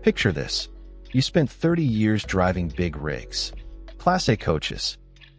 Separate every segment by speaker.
Speaker 1: Picture this. You spent 30 years driving big rigs, Class A coaches,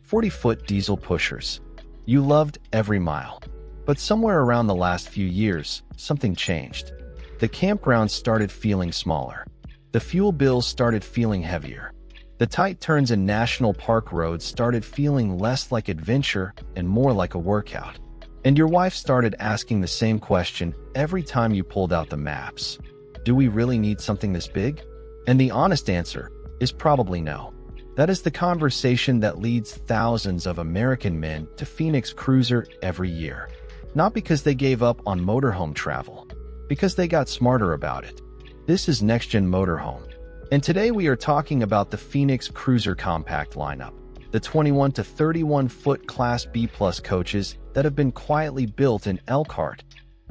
Speaker 1: 40-foot diesel pushers. You loved every mile. But somewhere around the last few years, something changed. The campgrounds started feeling smaller. The fuel bills started feeling heavier. The tight turns in national park roads started feeling less like adventure and more like a workout. And your wife started asking the same question every time you pulled out the maps. Do we really need something this big? And the honest answer is probably no. That is the conversation that leads thousands of American men to Phoenix Cruiser every year. Not because they gave up on motorhome travel, because they got smarter about it. This is NextGen Motorhome. And today we are talking about the Phoenix Cruiser compact lineup, the 21 to 31-foot Class B Plus coaches that have been quietly built in Elkhart,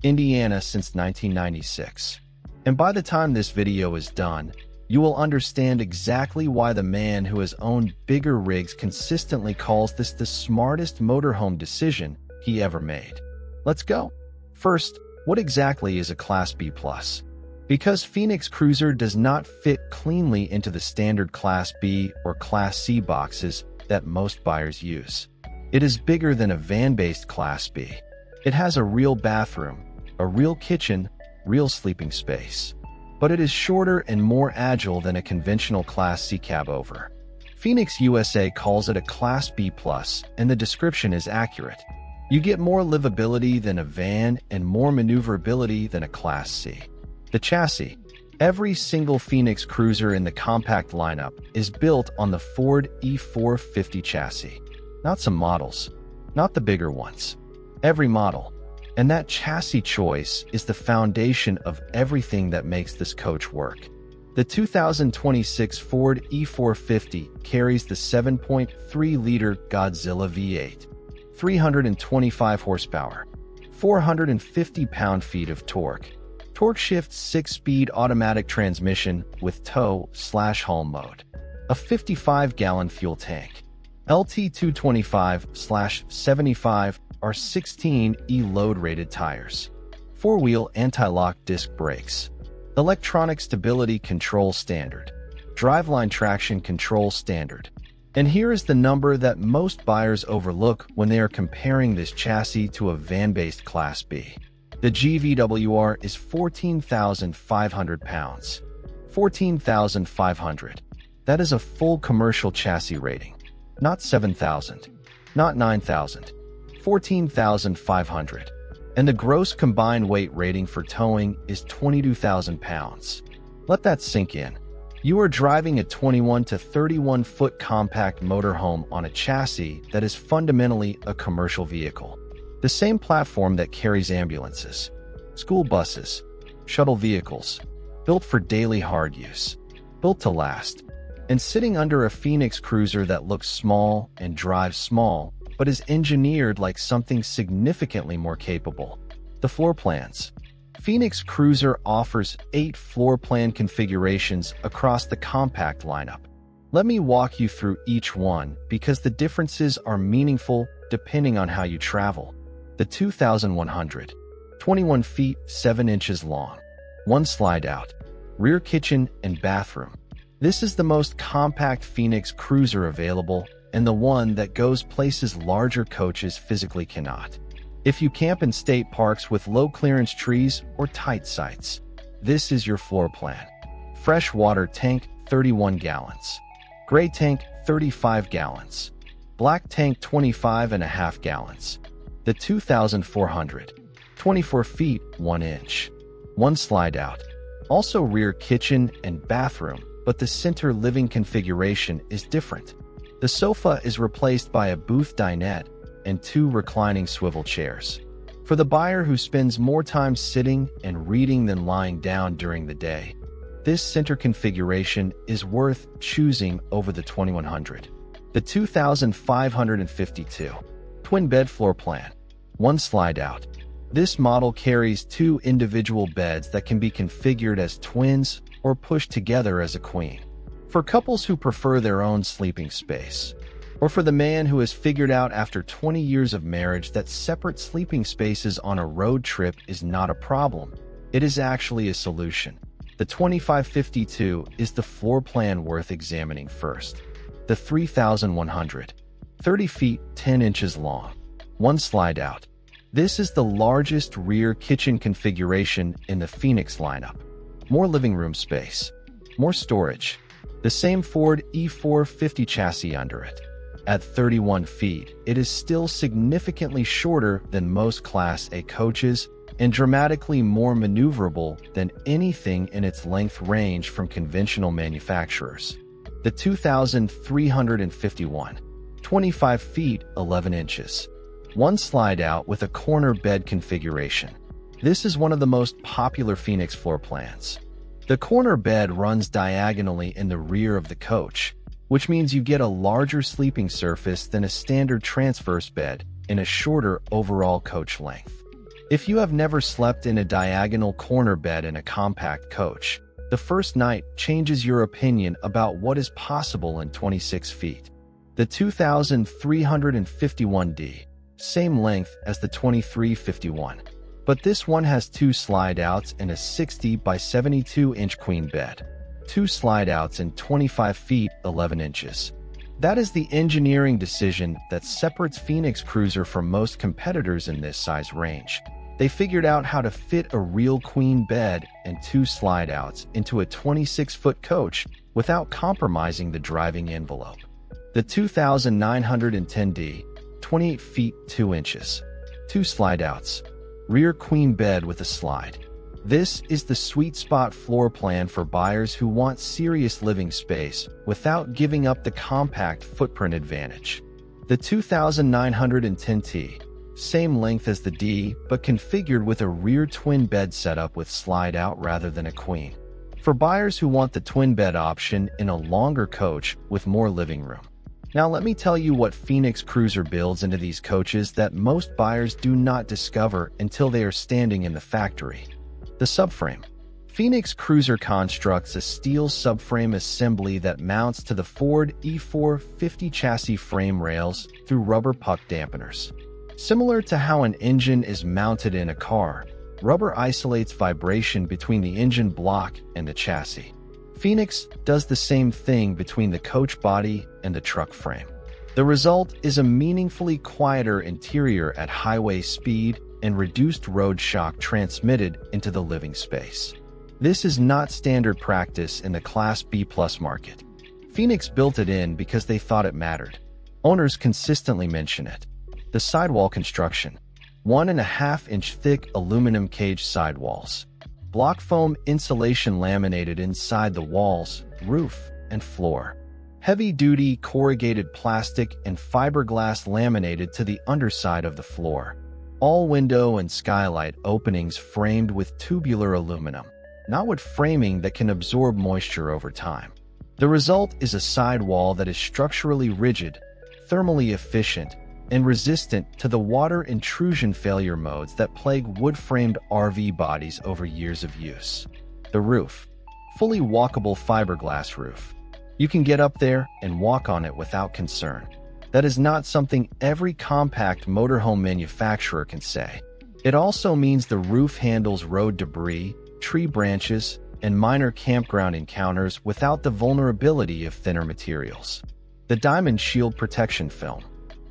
Speaker 1: Indiana since 1996. And by the time this video is done, you will understand exactly why the man who has owned bigger rigs consistently calls this the smartest motorhome decision he ever made. Let's go. First, what exactly is a Class B Plus? Because Phoenix Cruiser does not fit cleanly into the standard Class B or Class C boxes that most buyers use. It is bigger than a van-based Class B. It has a real bathroom, a real kitchen, real sleeping space. But it is shorter and more agile than a conventional Class C cab over. Phoenix USA calls it a Class B Plus, and the description is accurate. You get more livability than a van and more maneuverability than a Class C. The chassis. Every single Phoenix Cruiser in the compact lineup is built on the Ford E450 chassis. Not some models, not the bigger ones. Every model. And that chassis choice is the foundation of everything that makes this coach work. The 2026 Ford E450 carries the 7.3-liter Godzilla V8, 325 horsepower, 450 pound-feet of torque. Torque Shift 6-speed automatic transmission with tow/haul mode. A 55-gallon fuel tank. LT225/75 R16E load-rated tires. 4-wheel anti-lock disc brakes. Electronic stability control standard. Driveline traction control standard. And here is the number that most buyers overlook when they are comparing this chassis to a van-based Class B. The GVWR is 14,500 pounds. 14,500. That is a full commercial chassis rating. Not 7,000. Not 9,000. 14,500. And the gross combined weight rating for towing is 22,000 pounds. Let that sink in. You are driving a 21 to 31-foot compact motorhome on a chassis that is fundamentally a commercial vehicle. The same platform that carries ambulances, school buses, shuttle vehicles, built for daily hard use, built to last, and sitting under a Phoenix Cruiser that looks small and drives small, but is engineered like something significantly more capable. The floor plans. Phoenix Cruiser offers 8 floor plan configurations across the compact lineup. Let me walk you through each one because the differences are meaningful depending on how you travel. The 2100, 21 feet 7 inches long, 1 slide out, rear kitchen and bathroom. This is the most compact Phoenix Cruiser available and the one that goes places larger coaches physically cannot. If you camp in state parks with low clearance trees or tight sites, this is your floor plan. Fresh water tank 31 gallons, gray tank 35 gallons, black tank 25.5 gallons. The 2400, 24 feet 1 inch, 1 slide out. Also rear kitchen and bathroom, but the center living configuration is different. The sofa is replaced by a booth dinette and 2 reclining swivel chairs. For the buyer who spends more time sitting and reading than lying down during the day, this center configuration is worth choosing over the 2100. The 2552. Twin bed floor plan, 1 slide out. This model carries 2 individual beds that can be configured as twins or pushed together as a queen. For couples who prefer their own sleeping space, or for the man who has figured out after 20 years of marriage that separate sleeping spaces on a road trip is not a problem, it is actually a solution. The 2552 is the floor plan worth examining first. The 3,130 feet 10 inches long. One slide out. This is the largest rear kitchen configuration in the Phoenix lineup. More living room space. More storage. The same Ford E450 chassis under it. At 31 feet, it is still significantly shorter than most Class A coaches and dramatically more maneuverable than anything in its length range from conventional manufacturers. The 2,351, 25 feet 11 inches. One slide out with a corner bed configuration. This is one of the most popular Phoenix floor plans. The corner bed runs diagonally in the rear of the coach, which means you get a larger sleeping surface than a standard transverse bed in a shorter overall coach length. If you have never slept in a diagonal corner bed in a compact coach, the first night changes your opinion about what is possible in 26 feet. The 2,351D, same length as the 2351, but this one has two slide-outs and a 60 by 72 inch queen bed. Two slide-outs and 25 feet 11 inches. That is the engineering decision that separates Phoenix Cruiser from most competitors in this size range. They figured out how to fit a real queen bed and two slide-outs into a 26-foot coach without compromising the driving envelope. The 2,910D, 28 feet 2 inches. Two slide-outs. Rear queen bed with a slide. This is the sweet spot floor plan for buyers who want serious living space without giving up the compact footprint advantage. The 2,910T, same length as the D, but configured with a rear twin bed setup with slide out rather than a queen. For buyers who want the twin bed option in a longer coach with more living room. Now let me tell you what Phoenix Cruiser builds into these coaches that most buyers do not discover until they are standing in the factory. The subframe. Phoenix Cruiser constructs a steel subframe assembly that mounts to the Ford E450 chassis frame rails through rubber puck dampeners. Similar to how an engine is mounted in a car, rubber isolates vibration between the engine block and the chassis. Phoenix does the same thing between the coach body and the truck frame. The result is a meaningfully quieter interior at highway speed and reduced road shock transmitted into the living space. This is not standard practice in the Class B+ market. Phoenix built it in because they thought it mattered. Owners consistently mention it. The sidewall construction. 1.5-inch thick aluminum cage sidewalls. Block foam insulation laminated inside the walls, roof, and floor. Heavy-duty corrugated plastic and fiberglass laminated to the underside of the floor. All window and skylight openings framed with tubular aluminum, not wood framing that can absorb moisture over time. The result is a sidewall that is structurally rigid, thermally efficient, and resistant to the water intrusion failure modes that plague wood-framed RV bodies over years of use. The roof. Fully walkable fiberglass roof. You can get up there and walk on it without concern. That is not something every compact motorhome manufacturer can say. It also means the roof handles road debris, tree branches, and minor campground encounters without the vulnerability of thinner materials. The Diamond Shield Protection Film.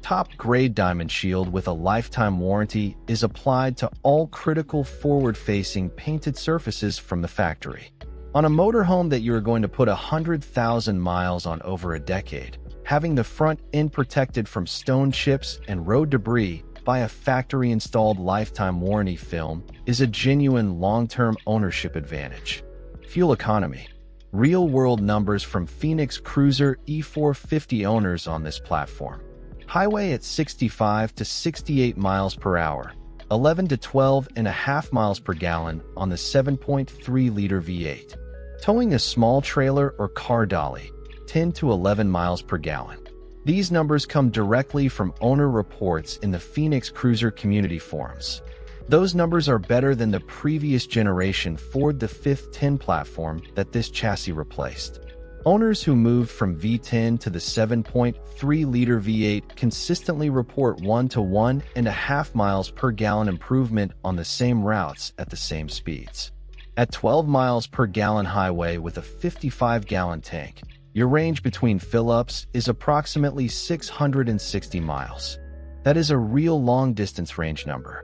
Speaker 1: Top-grade diamond shield with a lifetime warranty is applied to all critical forward-facing painted surfaces from the factory. On a motorhome that you are going to put 100,000 miles on over a decade, having the front end protected from stone chips and road debris by a factory-installed lifetime warranty film is a genuine long-term ownership advantage. Fuel economy. Real-world numbers from Phoenix Cruiser E450 owners on this platform. Highway at 65 to 68 miles per hour, 11 to 12.5 miles per gallon on the 7.3-liter V8. Towing a small trailer or car dolly, 10 to 11 miles per gallon. These numbers come directly from owner reports in the Phoenix Cruiser community forums. Those numbers are better than the previous generation Ford the 510 platform that this chassis replaced. Owners who moved from V10 to the 7.3-liter V8 consistently report 1 to 1.5 miles per gallon improvement on the same routes at the same speeds. At 12 miles per gallon highway with a 55-gallon tank, your range between fill-ups is approximately 660 miles. That is a real long-distance range number.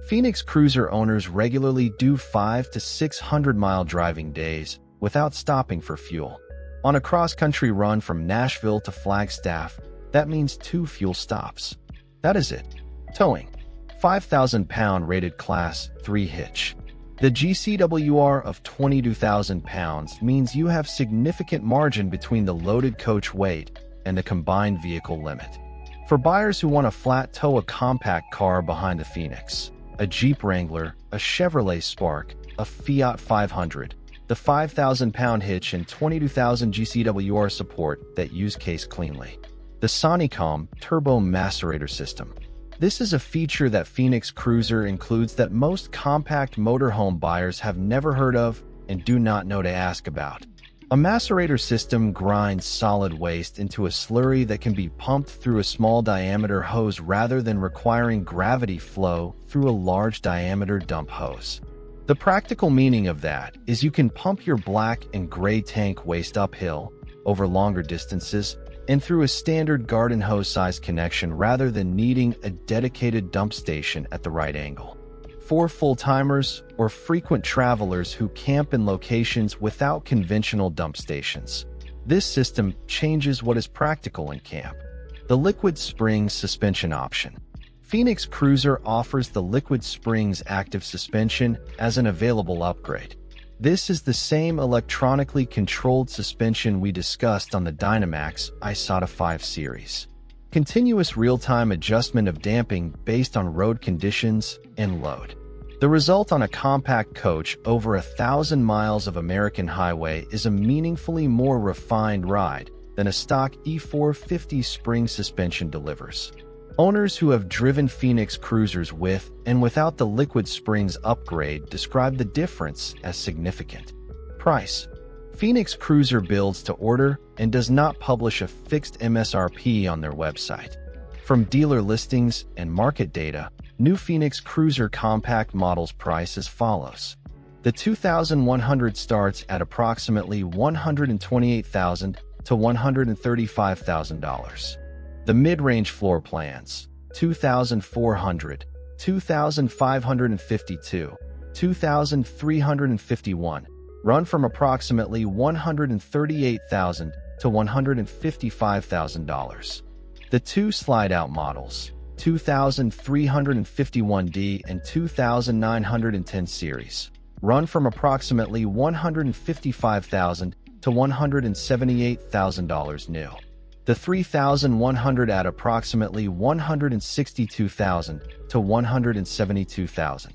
Speaker 1: Phoenix Cruiser owners regularly do 500 to 600-mile driving days without stopping for fuel. On a cross-country run from Nashville to Flagstaff, that means 2 fuel stops. That is it. Towing. 5,000-pound rated Class 3 hitch. The GCWR of 22,000 pounds means you have significant margin between the loaded coach weight and the combined vehicle limit. For buyers who want to flat tow a compact car behind the Phoenix, a Jeep Wrangler, a Chevrolet Spark, a Fiat 500, the 5,000-pound hitch and 22,000 GCWR support that use case cleanly. The Sonicom Turbo Macerator System. This is a feature that Phoenix Cruiser includes that most compact motorhome buyers have never heard of and do not know to ask about. A macerator system grinds solid waste into a slurry that can be pumped through a small diameter hose rather than requiring gravity flow through a large diameter dump hose. The practical meaning of that is you can pump your black and gray tank waste uphill, over longer distances, and through a standard garden hose size connection rather than needing a dedicated dump station at the right angle. For full-timers or frequent travelers who camp in locations without conventional dump stations, this system changes what is practical in camp. The Liquid Springs suspension option. Phoenix Cruiser offers the Liquid Springs active suspension as an available upgrade. This is the same electronically controlled suspension we discussed on the Dynamax Isata 5 series. Continuous real-time adjustment of damping based on road conditions and load. The result on a compact coach over 1,000 miles of American highway is a meaningfully more refined ride than a stock E450 spring suspension delivers. Owners who have driven Phoenix Cruisers with and without the Liquid Springs upgrade describe the difference as significant. Price. Phoenix Cruiser builds to order and does not publish a fixed MSRP on their website. From dealer listings and market data, new Phoenix Cruiser compact models price as follows. The 2100 starts at approximately $128,000 to $135,000. The mid-range floor plans, 2,400, 2,552, 2,351, run from approximately $138,000 to $155,000. The two slide-out models, 2,351D and 2,910 series, run from approximately $155,000 to $178,000 new. The 3,100 at approximately $162,000 to $172,000.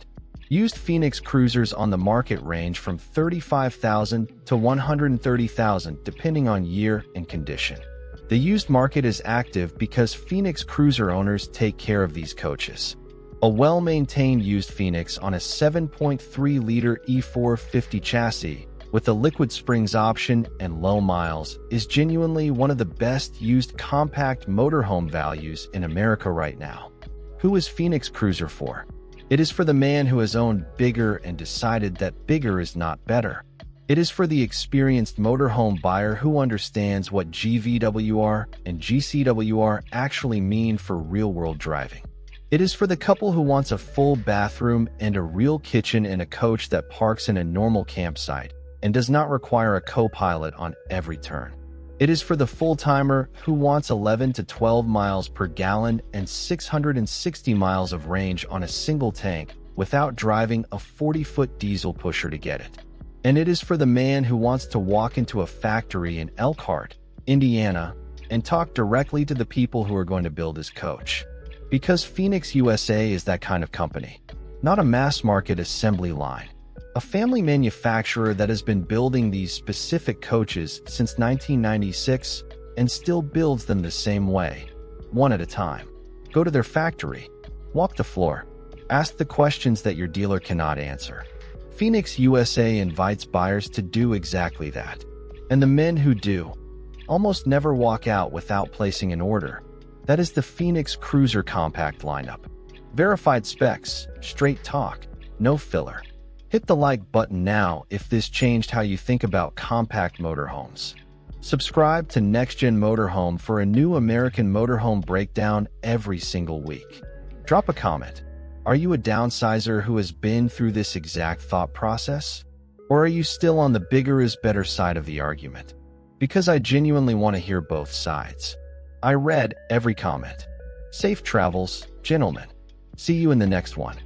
Speaker 1: Used Phoenix Cruisers on the market range from $35,000 to $130,000 depending on year and condition. The used market is active because Phoenix Cruiser owners take care of these coaches. A well-maintained used Phoenix on a 7.3-liter E450 chassis with the Liquid Springs option and low miles is genuinely one of the best used compact motorhome values in America right now. Who is Phoenix Cruiser for? It is for the man who has owned bigger and decided that bigger is not better. It is for the experienced motorhome buyer who understands what GVWR and GCWR actually mean for real-world driving. It is for the couple who wants a full bathroom and a real kitchen in a coach that parks in a normal campsite and does not require a co-pilot on every turn. It is for the full-timer who wants 11 to 12 miles per gallon and 660 miles of range on a single tank without driving a 40-foot diesel pusher to get it. And it is for the man who wants to walk into a factory in Elkhart, Indiana, and talk directly to the people who are going to build his coach. Because Phoenix USA is that kind of company, not a mass-market assembly line. A family manufacturer that has been building these specific coaches since 1996 and still builds them the same way, one at a time. Go to their factory, walk the floor, ask the questions that your dealer cannot answer. Phoenix USA invites buyers to do exactly that. And the men who do almost never walk out without placing an order. That is the Phoenix Cruiser compact lineup. Verified specs, straight talk, no filler. Hit the like button now if this changed how you think about compact motorhomes. Subscribe to NextGen Motorhome for a new American motorhome breakdown every single week. Drop a comment. Are you a downsizer who has been through this exact thought process? Or are you still on the bigger is better side of the argument? Because I genuinely want to hear both sides. I read every comment. Safe travels, gentlemen. See you in the next one.